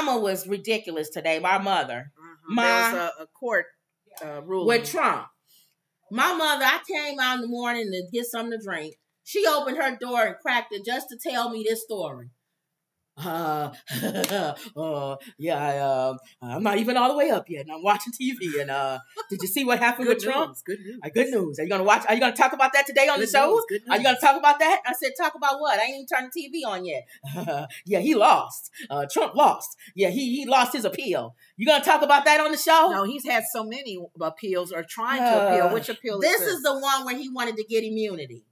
mama was ridiculous today. My mother. There was a court ruling. With Trump. My mother, I came out in the morning to get something to drink. She opened her door and cracked it just to tell me this story. I'm not even all the way up yet, and I'm watching TV. And did you see what happened with Trump? Good news. Good news. Are you gonna watch? Are you gonna talk about that today on the show? Good news. Are you gonna talk about that? I said, talk about what? I ain't even turned the TV on yet. Yeah, he lost. Trump lost. Yeah, he lost his appeal. You gonna talk about that on the show? No, he's had so many appeals or trying to appeal. Which appeal? This is the one where he wanted to get immunity.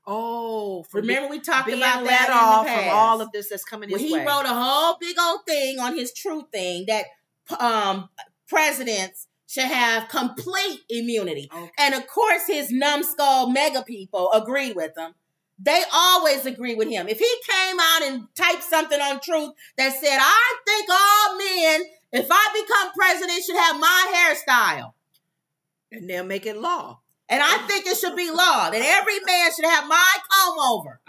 Oh, remember we talked being about let that off in the past. From all of this that's coming his way. He wrote a whole big old thing on his Truth thing that presidents should have complete immunity. Okay. And of course, his numbskull mega people agreed with him. They always agree with him. If he came out and typed something on Truth that said, I think all men, if I become president, should have my hairstyle. And they'll make it law. And I think it should be law that every man should have my comb over.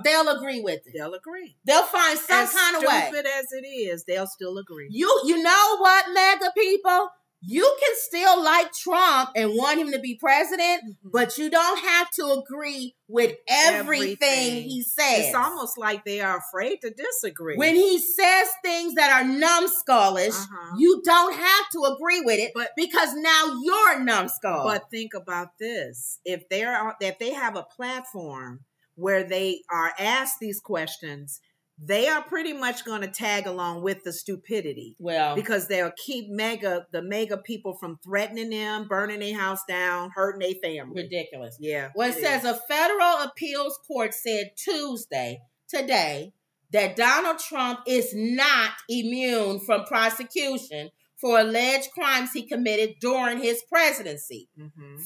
They'll agree with it. They'll agree. They'll find some kind of way. As stupid as it is, they'll still agree. You know what, MAGA people? You can still like Trump and want him to be president, but you don't have to agree with everything he says. It's almost like they are afraid to disagree. When he says things that are numbskullish, you don't have to agree with it, because now you're numbskull. But think about this. If they have a platform where they are asked these questions, they are pretty much going to tag along with the stupidity. Well, because they'll keep the mega people from threatening them, burning their house down, hurting their family. Ridiculous. Yeah. Well, it says a federal appeals court said today, that Donald Trump is not immune from prosecution for alleged crimes he committed during his presidency,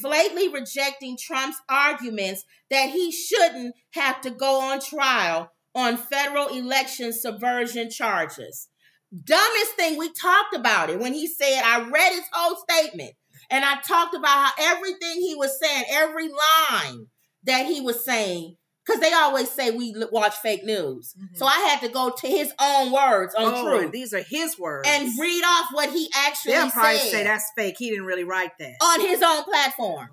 flatly rejecting Trump's arguments that he shouldn't have to go on trial on federal election subversion charges. Dumbest thing, we talked about it when he said, I read his whole statement and I talked about how everything he was saying, every line that he was saying, because they always say we watch fake news. So I had to go to his own words on Truth. These are his words. And read off what he actually said. They'll probably say that's fake. He didn't really write that. On his own platform.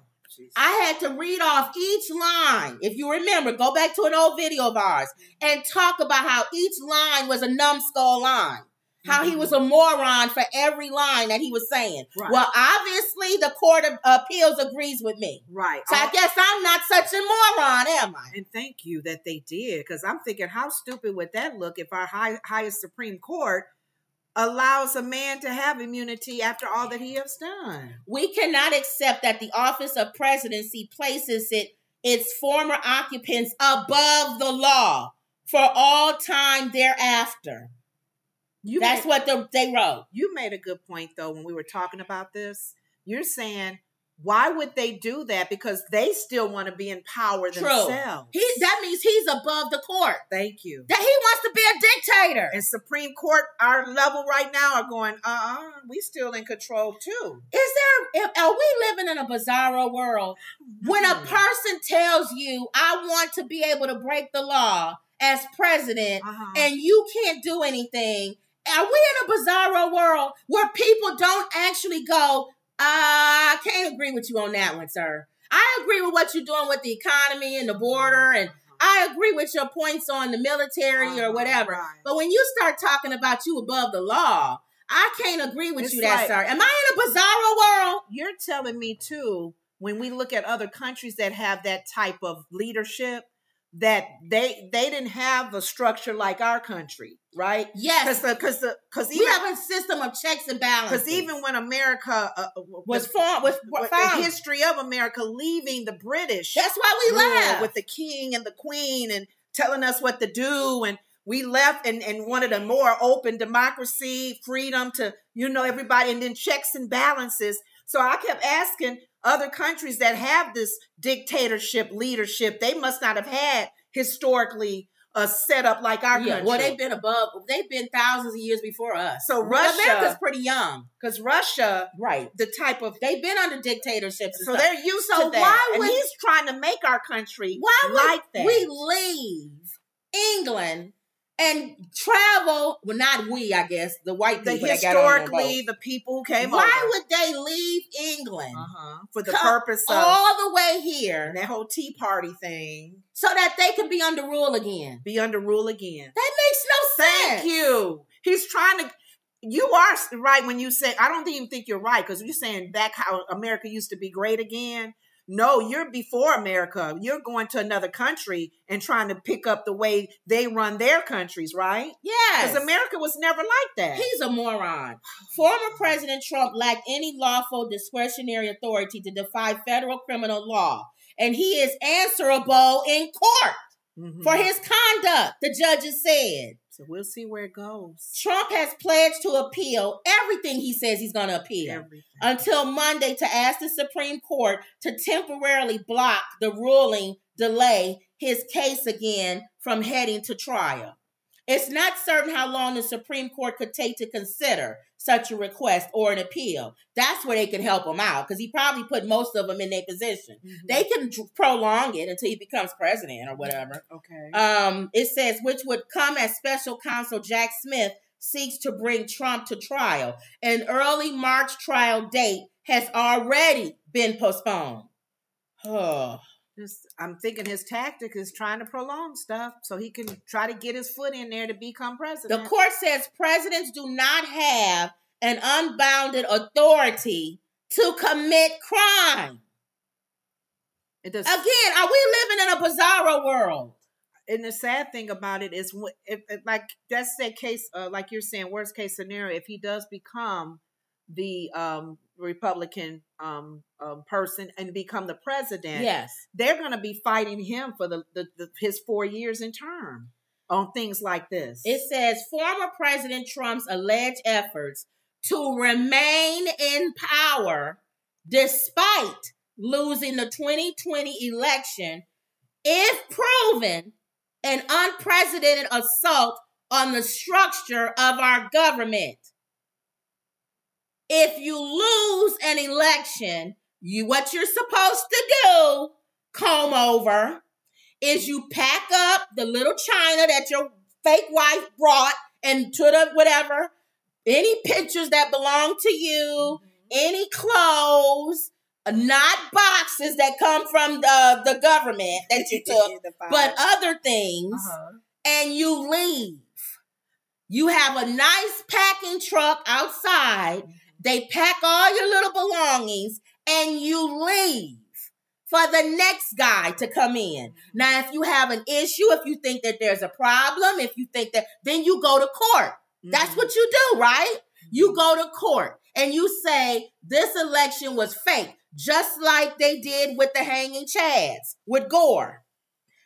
I had to read off each line. If you remember, go back to an old video of ours and talk about how each line was a numbskull line. How he was a moron for every line that he was saying. Right. Well, obviously, the Court of Appeals agrees with me. Right. So I guess I'm not such a moron, am I? And thank you that they did. Because I'm thinking, how stupid would that look if our highest Supreme Court allows a man to have immunity after all that he has done? We cannot accept that the office of presidency places its former occupants above the law for all time thereafter. That's what they wrote. You made a good point, though, when we were talking about this. You're saying, why would they do that? Because they still want to be in power themselves. That means he's above the court. Thank you. That he wants to be a dictator. And Supreme Court, our level right now, are going, we still in control too. Are we living in a bizarro world? When a person tells you, I want to be able to break the law as president, and you can't do anything, are we in a bizarro world where people don't actually go, I can't agree with you on that one, sir. I agree with what you're doing with the economy and the border, and I agree with your points on the military or whatever. Right. But when you start talking about you above the law, I can't agree with you, sir. Am I in a bizarro world? You're telling me, too, when we look at other countries that have that type of leadership, that they didn't have a structure like our country, right? Yes, because we have a system of checks and balances. Because even when America was formed, the history of America leaving the British, that's why we left with the king and the queen and telling us what to do, and we left and wanted a more open democracy, freedom to everybody, and then checks and balances. So I kept asking, other countries that have this dictatorship leadership, they must not have had historically a setup like our country. Well, they've been thousands of years before us. So America's pretty young. Because Russia, they've been under dictatorships. So they're used to that. And he's trying to make our country like that. We leave England and travel. Well, not we, I guess, the white people that got on the boat. The people who came over. Why would they leave England for the purpose of all the way here, and that whole Tea Party thing, so that they can be under rule again? Be under rule again. That makes no sense. Thank you. He's trying to. You are right when you say. I don't even think you're right because you're saying back how America used to be great again. No, you're before America. You're going to another country and trying to pick up the way they run their countries, right? Yes. Because America was never like that. He's a moron. Former President Trump lacked any lawful discretionary authority to defy federal criminal law, and he is answerable in court for his conduct, the judges said. So we'll see where it goes. Trump has pledged to appeal everything he says he's going to appeal until Monday to ask the Supreme Court to temporarily block the ruling, delay his case again from heading to trial. It's not certain how long the Supreme Court could take to consider such a request or an appeal. That's where they can help him out because he probably put most of them in their position. They can prolong it until he becomes president or whatever. Okay. It says, which would come as special counsel Jack Smith seeks to bring Trump to trial. An early March trial date has already been postponed. Oh. I'm thinking his tactic is trying to prolong stuff so he can try to get his foot in there to become president. The court says presidents do not have an unbounded authority to commit crime. It does. Again, are we living in a bizarro world? And the sad thing about it is, if like that's the case, like you're saying, worst case scenario, if he does become the Republican person and become the president, yes, they're going to be fighting him for his 4 years in term on things like this. It says former President Trump's alleged efforts to remain in power despite losing the 2020 election, if proven, an unprecedented assault on the structure of our government. If you lose an election, what you're supposed to do, comb over, is you pack up the little china that your fake wife brought and to the whatever, any pictures that belong to you, any clothes, not boxes that come from the government that you took, but other things, and you leave. You have a nice packing truck outside. They pack all your little belongings and you leave for the next guy to come in. Now, if you have an issue, if you think that there's a problem, if you think that, then you go to court. That's what you do, right? You go to court and you say, this election was fake, just like they did with the hanging chads, with Gore.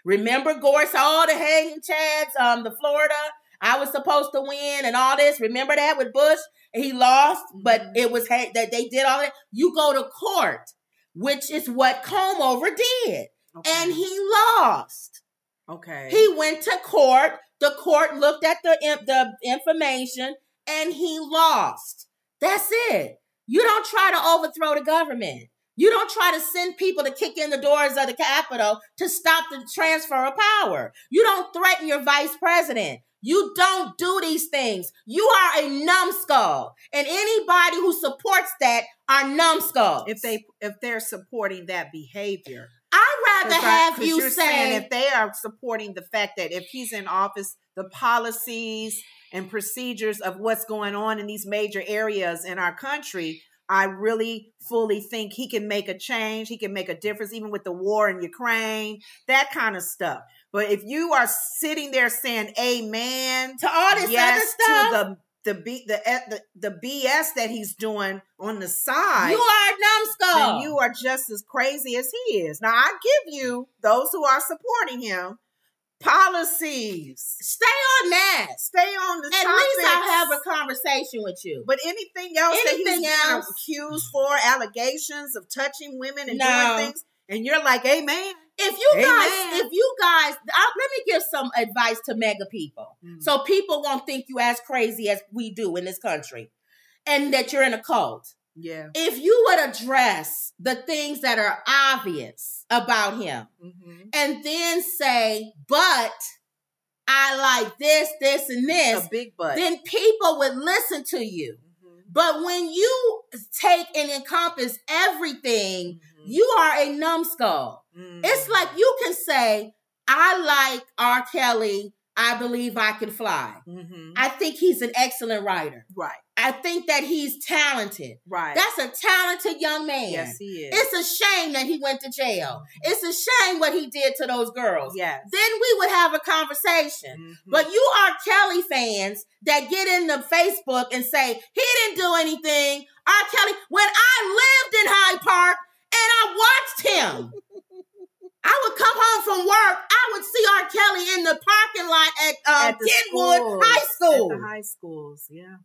Remember Gore said, oh, the hanging chads, the Florida, I was supposed to win and all this. Remember that with Bush? He lost, but it was that they did all that. You go to court, which is what Comover did. And he lost. He went to court. The court looked at the information and he lost. That's it. You don't try to overthrow the government. You don't try to send people to kick in the doors of the Capitol to stop the transfer of power. You don't threaten your vice president. You don't do these things. You are a numbskull. And anybody who supports that are numbskulls. If they're supporting that behavior. I'd rather have you say, if they are supporting the fact that if he's in office, the policies and procedures of what's going on in these major areas in our country, I really fully think he can make a change. He can make a difference, even with the war in Ukraine, that kind of stuff. But if you are sitting there saying amen to all this other stuff, to the BS that he's doing on the side, you are a numbskull. Then you are just as crazy as he is. Now, I give you, those who are supporting him, policies. Stay on that. Stay on the topics. At least I'll have a conversation with you. But anything else that he's been accused for, allegations of touching women and doing things, and you're like, amen. If you guys, let me give some advice to mega people. So people won't think you as crazy as we do in this country and that you're in a cult. Yeah. If you would address the things that are obvious about him and then say, but I like this, and this, a big butt, then people would listen to you. But when you take and encompass everything, you are a numbskull. It's like you can say, I like R. Kelly. I believe I can fly. I think he's an excellent writer. Right. I think that he's talented. Right. That's a talented young man. Yes, he is. It's a shame that he went to jail. It's a shame what he did to those girls. Yes. Then we would have a conversation. But you R. Kelly fans that get in the Facebook and say, he didn't do anything. R. Kelly, when I lived in Hyde Park and I watched him, I would come home from work. I would see R. Kelly in the parking lot at Kentwood High School. At the high schools, yeah.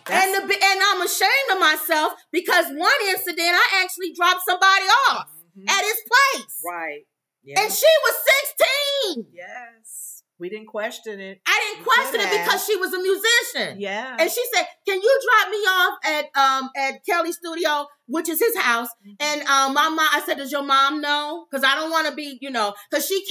And I'm ashamed of myself because one incident I actually dropped somebody off at his place. Right. Yeah. And she was 16. Yes. We didn't question it. I didn't question it because she was a musician. Yeah. And she said, "Can you drop me off at Kelly's studio, which is his house?" And my mom, I said, "Does your mom know? Because I don't want to be, because she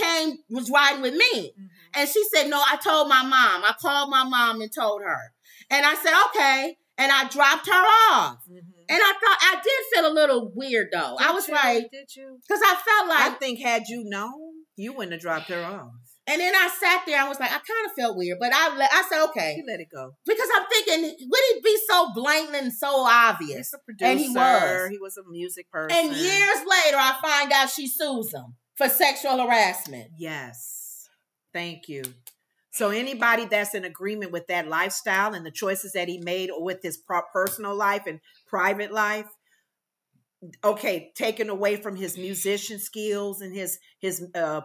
was riding with me." And she said, "No, I told my mom. I called my mom and told her." And I said, "Okay." And I dropped her off. And I thought, I did feel a little weird though. Did you? Because I felt like, I think had you known, you wouldn't have dropped her off. And then I sat there, I was like, I kind of felt weird, but I said, okay. You let it go. Because I'm thinking, would it be so blatant and so obvious? He's a producer. And he was a music person. And years later, I find out she sues him for sexual harassment. Yes. Thank you. So anybody that's in agreement with that lifestyle and the choices that he made with his personal life and private life, okay, taken away from his musician skills and his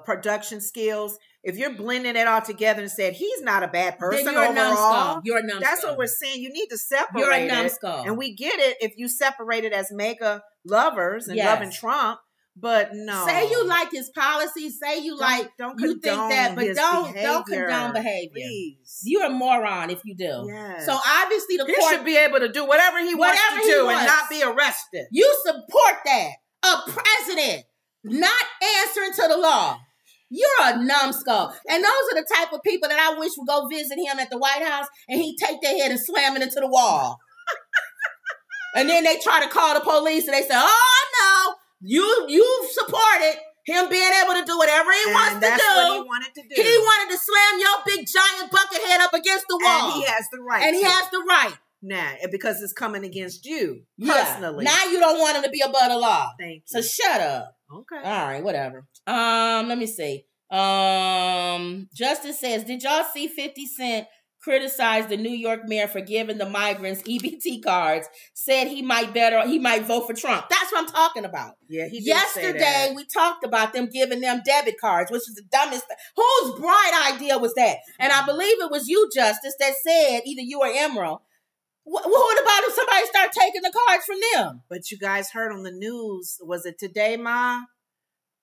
production skills, if you're blending it all together and said he's not a bad person then you're overall, you're a numbskull. That's what we're saying. You need to separate. You're a numbskull. And we get it if you separate it as mega lovers and loving Trump. But no. Say you like his policies. Say you don't you think that, but don't condone behavior. Please. You're a moron if you do. Yes. So obviously the he court should be able to do whatever he wants to do and not be arrested. You support that. A president not answering to the law. You're a numbskull. And those are the type of people that I wish would go visit him at the White House and he'd take their head and slam it into the wall. And then they try to call the police and they say, "Oh no, you supported him being able to do whatever he wants to do. That's what he wanted to do. He wanted to slam your big giant bucket head up against the wall. And he has the right. And he has the right. Now, because it's coming against you personally. Now you don't want him to be above the law. Thank you. So shut up. Okay. All right, whatever. Let me see. Justice says, did y'all see 50 Cent criticize the New York mayor for giving the migrants EBT cards? Said he might vote for Trump. That's what I'm talking about. Yeah, he did Yesterday, say that. we talked about them giving them debit cards, which is the dumbest thing. Whose bright idea was that? And I believe it was you, Justice, that said, either you or Emerald, what about if somebody start taking the cards from them? But you guys heard on the news, was it today, Ma?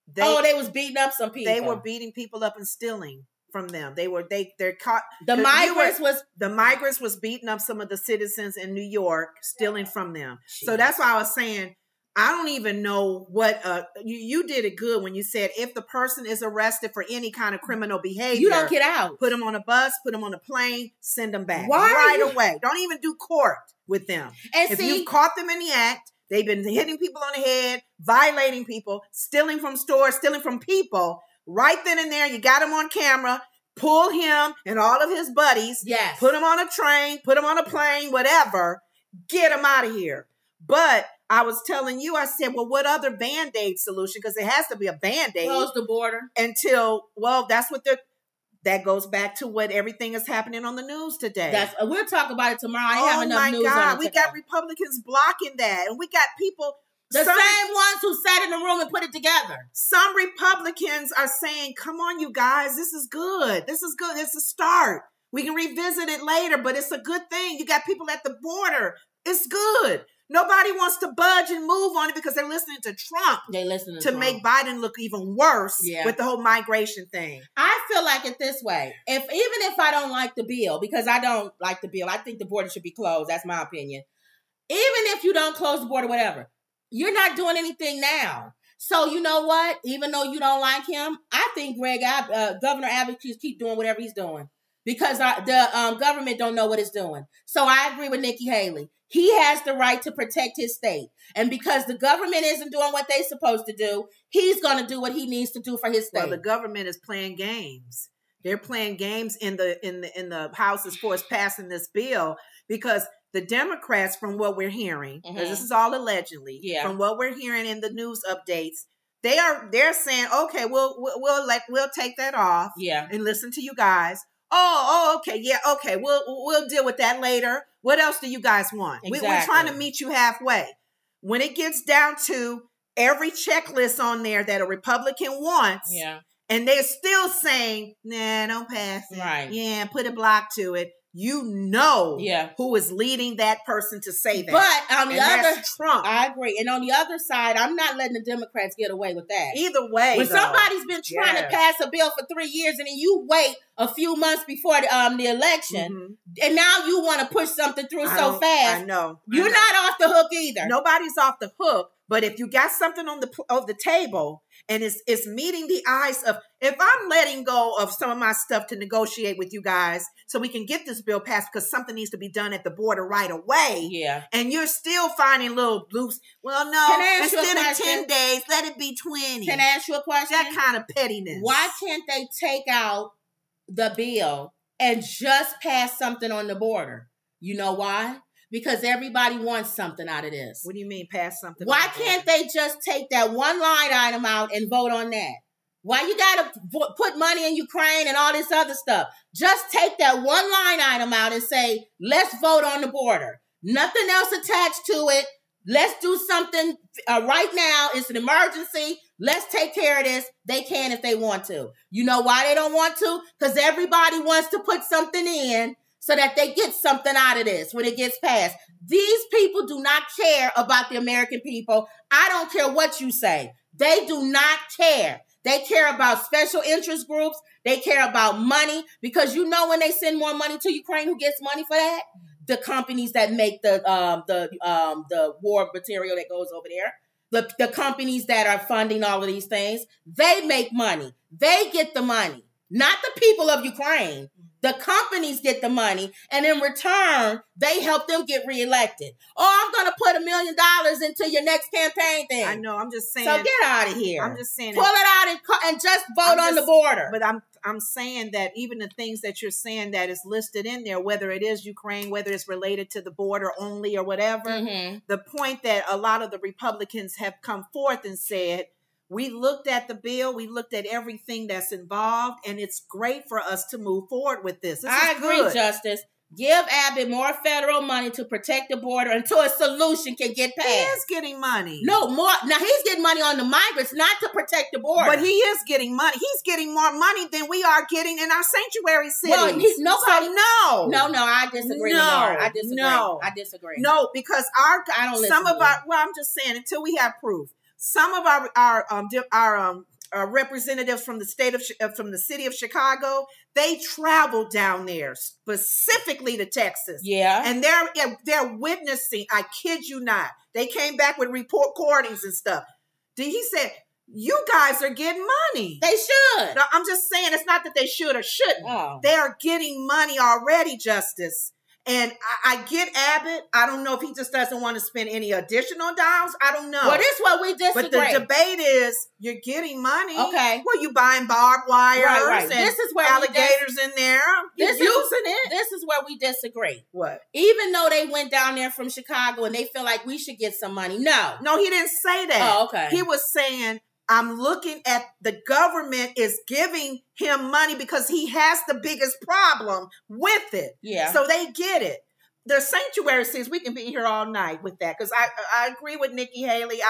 They was beating up some people. They were beating people up and stealing from them. They're caught. The migrants was beating up some of the citizens in New York, stealing from them. Jeez. So that's why I was saying, I don't even know what you did it good when you said if the person is arrested for any kind of criminal behavior, you don't get out. Put them on a bus, put them on a plane, send them back away. Don't even do court with them. And if you've caught them in the act, they've been hitting people on the head, violating people, stealing from stores, stealing from people. Right then and there, you got him on camera. Pull him and all of his buddies. Yes. Put him on a train, put him on a plane, whatever. Get him out of here. But I was telling you, I said, well, what other Band-Aid solution? Because it has to be a Band-Aid. Close the border. That's what that goes back to what everything is happening on the news today. We'll talk about it tomorrow. I have enough news on it. We got Republicans blocking that. And we got people. Same ones who sat in the room and put it together. Some Republicans are saying, come on, you guys, this is good. This is good. It's a start. We can revisit it later, but it's a good thing. You got people at the border. It's good. Nobody wants to budge and move on it because they're listening to Trump. They listen to Trump. Make Biden look even worse with the whole migration thing. I feel like it this way. Even if I don't like the bill, because I don't like the bill, I think the border should be closed. That's my opinion. Even if you don't close the border, whatever, you're not doing anything now. So you know what? Even though you don't like him, I think Governor Abbott should keep doing whatever he's doing because the government don't know what it's doing. So I agree with Nikki Haley. He has the right to protect his state, and because the government isn't doing what they're supposed to do, he's going to do what he needs to do for his state. Well, the government is playing games. They're playing games in the House as far as passing this bill because the Democrats, from what we're hearing, because this is all allegedly, from what we're hearing in the news updates, they're saying, okay, we'll take that off, and listen to you guys. Okay, okay, we'll deal with that later. What else do you guys want? Exactly. We're trying to meet you halfway. When it gets down to every checklist on there that a Republican wants, and they're still saying, nah, don't pass it. Right. Yeah, put a block to it. You know who is leading that person to say that. But on the other, Trump. I agree. And on the other side, I'm not letting the Democrats get away with that. Either way, when somebody's been trying to pass a bill for 3 years and then you wait a few months before the election, and now you want to push something through so fast. I know. You're not off the hook either. Nobody's off the hook. But if you got something on the table and it's meeting the eyes of, if I'm letting go of some of my stuff to negotiate with you guys so we can get this bill passed because something needs to be done at the border right away. And you're still finding little loose, well, no, instead of 10 days, let it be 20. Can I ask you a question? That kind of pettiness. Why can't they take out the bill and just pass something on the border? You know why? Because everybody wants something out of this. What do you mean pass something? Why can't they just take that one line item out and vote on that? Why you got to put money in Ukraine and all this other stuff? Just take that one line item out and say, let's vote on the border. Nothing else attached to it. Let's do something right now. It's an emergency. Let's take care of this. They can if they want to. You know why they don't want to? Because everybody wants to put something in so that they get something out of this when it gets passed. These people do not care about the American people. I don't care what you say. They do not care. They care about special interest groups. They care about money because you know when they send more money to Ukraine, who gets money for that? The companies that make the war material that goes over there. The companies that are funding all of these things, they make money. They get the money, not the people of Ukraine. The companies get the money, and in return, they help them get reelected. Oh, I'm going to put $1 million into your next campaign thing. I know. I'm just saying. So get out of here. I'm just saying. Pull it out and just vote on the border. But I'm saying that even the things that you're saying that is listed in there, whether it is Ukraine, whether it's related to the border only or whatever, the point that a lot of the Republicans have come forth and said, we looked at the bill. We looked at everything that's involved, and it's great for us to move forward with this. I agree, Justice. Give Abbott more federal money to protect the border until a solution can get passed. He is getting money. No, more. Now, he's getting money on the migrants, not to protect the border. But he is getting money. He's getting more money than we are getting in our sanctuary cities. Well, nobody. So No, I disagree. I disagree. I disagree. No, because I'm just saying, until we have proof. Some of our representatives from the city of Chicago, they traveled down there specifically to Texas. And they're witnessing. I kid you not. They came back with recordings and stuff. He said, you guys are getting money. They should. No, I'm just saying, it's not that they should or shouldn't. Oh. They are getting money already, Justice. And I get Abbott. I don't know if he just doesn't want to spend any additional dollars. I don't know. Well, this is what we disagree. But the debate is, you're getting money. Okay. Well, you buying barbed wires right. and this is where alligators in there. You're using it. This is where we disagree. What? Even though they went down there from Chicago and they feel like we should get some money. No, he didn't say that. Oh, okay. He was saying, I'm looking at the government is giving him money because he has the biggest problem with it. So they get it. The sanctuary cities, we can be here all night with that because I agree with Nikki Haley.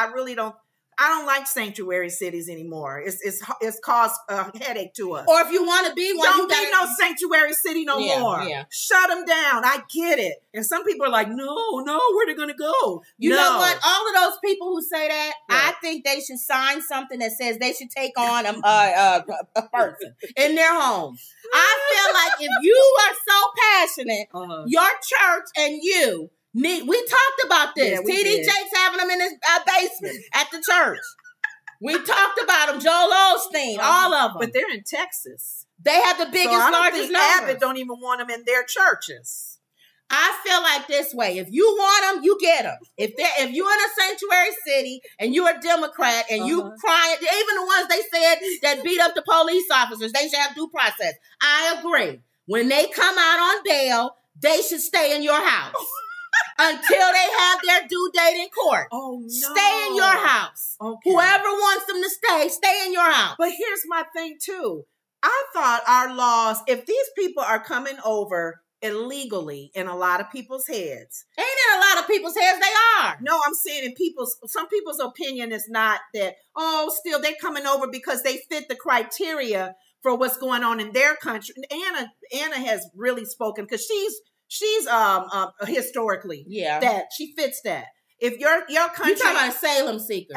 I don't like sanctuary cities anymore. It's caused a headache to us. Or if you want to be one, don't be no sanctuary city no more. Shut them down. I get it. And some people are like, no, where they gonna go? You know what? All of those people who say that, I think they should sign something that says they should take on a person in their home. I feel like if you are so passionate, your church and you. We talked about this. TD Jakes having them in his basement at the church. We talked about them. Joel Osteen, all of them. But they're in Texas. They have the biggest, largest numbers. Abbott don't even want them in their churches. I feel like this way: if you want them, you get them. If you're in a sanctuary city and you're a Democrat and you crying, even the ones they said that beat up the police officers, they should have due process. I agree. When they come out on bail, they should stay in your house until they have their due date in court. Oh no! Stay in your house. Okay. Whoever wants them to stay in your house. But here's my thing too. I thought our laws, if these people are coming over illegally in a lot of people's heads. Ain't in a lot of people's heads, they are. No, I'm saying some people's opinion is not that, still they're coming over because they fit the criteria for what's going on in their country. Anna has really spoken because she's historically that she fits that. If your country, you're talking about asylum seekers.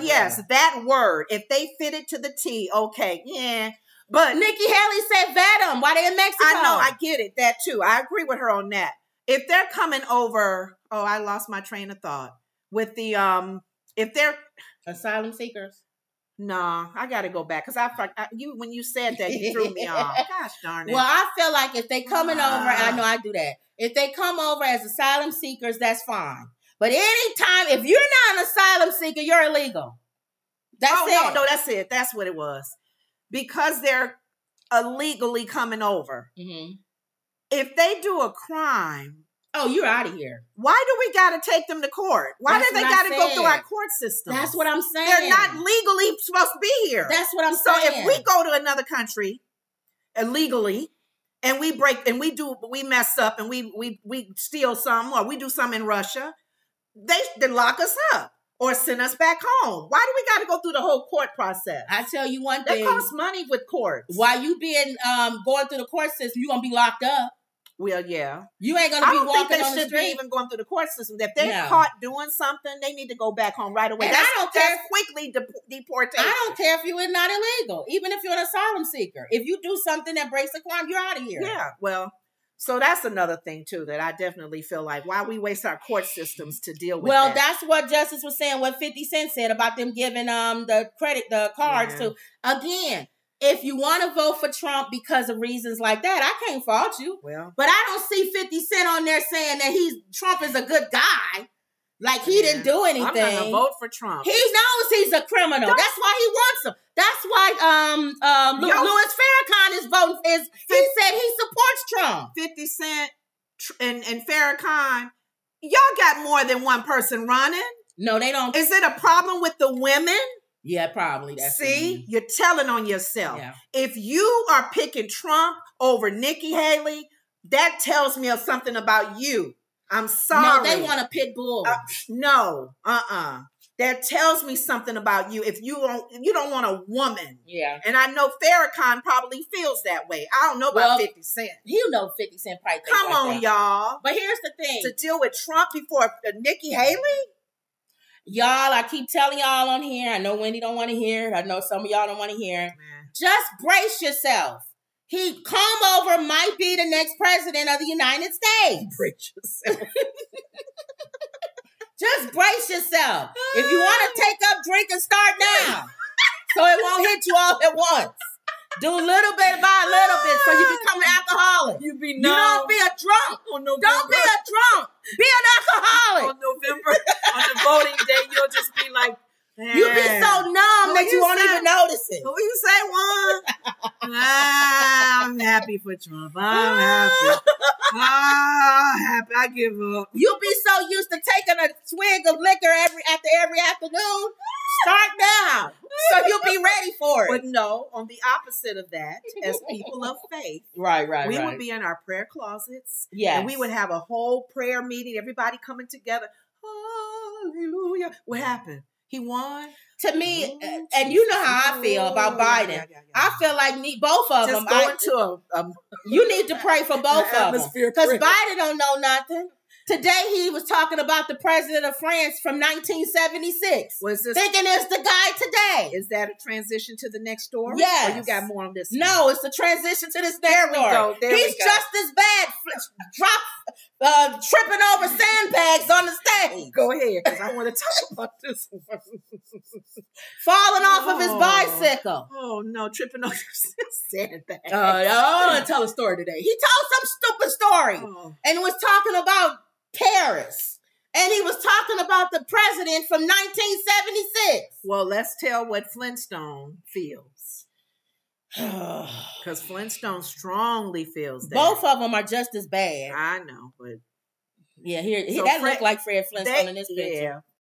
Yes, that word. If they fit it to the T, okay, yeah. But Nikki Haley said vet them while they're in Mexico. I know, I get it, that too. I agree with her on that. If they're coming over, I lost my train of thought. With the if they're asylum seekers. No, I got to go back because when you said that, you threw me off. Gosh darn it. Well, I feel like if they coming over, I know I do that. If they come over as asylum seekers, that's fine. But anytime, if you're not an asylum seeker, you're illegal. That's it. No, that's it. That's what it was. Because they're illegally coming over. Mm-hmm. If they do a crime, you're out of here. Why do we got to take them to court? Why do they got to go through our court system? That's what I'm saying. They're not legally supposed to be here. That's what I'm saying. So saying. if we go to another country illegally and we mess up and we steal some or we do some in Russia, they lock us up. Or send us back home. Why do we got to go through the whole court process? I tell you one thing. That costs money with courts. While you being going through the court system, you're going to be locked up. Well, yeah. You ain't going to be walking on the street. I don't think they should be even going through the court system. If they're caught doing something, they need to go back home right away. And I don't care. That's quickly deportation. I don't care if you're not illegal. Even if you're an asylum seeker. If you do something that breaks the crime, you're out of here. Yeah, well... So that's another thing, too, that I definitely feel like why we waste our court systems to deal with Well, that's what Justice was saying, what 50 Cent said about them giving the cards to. Again, if you want to vote for Trump because of reasons like that, I can't fault you. Well, but I don't see 50 Cent on there saying that Trump is a good guy. Like he didn't do anything. I'm going to vote for Trump. He knows he's a criminal. That's why he wants him. That's why Louis Farrakhan is voting. He said he supports Trump. 50 Cent and Farrakhan, y'all got more than one person running. No, they don't. Is it a problem with the women? Yeah, probably. See, you're telling on yourself. Yeah. If you are picking Trump over Nikki Haley, that tells me something about you. I'm sorry. No, they want a pit bull. No, That tells me something about you. If you don't want a woman. Yeah. And I know Farrakhan probably feels that way. I don't know about 50 Cent. You know 50 Cent probably thinks Come on, y'all. But here's the thing. To deal with Trump before Nikki Haley? Y'all, I keep telling y'all on here. I know Wendy don't want to hear it. I know some of y'all don't want to hear it. Just brace yourself. Come over might be the next president of the United States. Brace yourself. Just brace yourself. If you want to take up drink start now. So it won't hit you all at once. Do a little bit by a little bit so you become an alcoholic. You don't be a drunk. Don't be a drunk. Be an alcoholic. On the voting day, you'll just be like, you be so numb that you won't even notice it. Who you say, Juan? I'm happy for Trump. I'm happy. Happy. I give up. You be so used to taking a swig of liquor every afternoon. Start now. So you'll be ready for it. But no, on the opposite of that, as people of faith, we would be in our prayer closets. Yes. And we would have a whole prayer meeting, everybody coming together. Hallelujah. What happened? He won? To me, and you know how I feel about Biden. Yeah. I feel like both of them. You need to pray for both of them. Because Biden don't know nothing. Today he was talking about the president of France from 1976. Thinking it's the guy today. Is that a transition to the next story? Yes. Or you got more on this? No, it's a transition to this next story. There we go. He's just as bad. tripping over sandbags on the stage. Go ahead, because I want to talk about this one. Falling off of his bicycle. Oh no, tripping over sandbags. I want to tell a story today. He told some stupid story and was talking about terrorists. And he was talking about the president from 1976. Well, let's tell what Flintstone feels. Because Flintstone strongly feels that. Both of them are just as bad. I know, but yeah, that looked like Fred Flintstone in this picture. Yeah,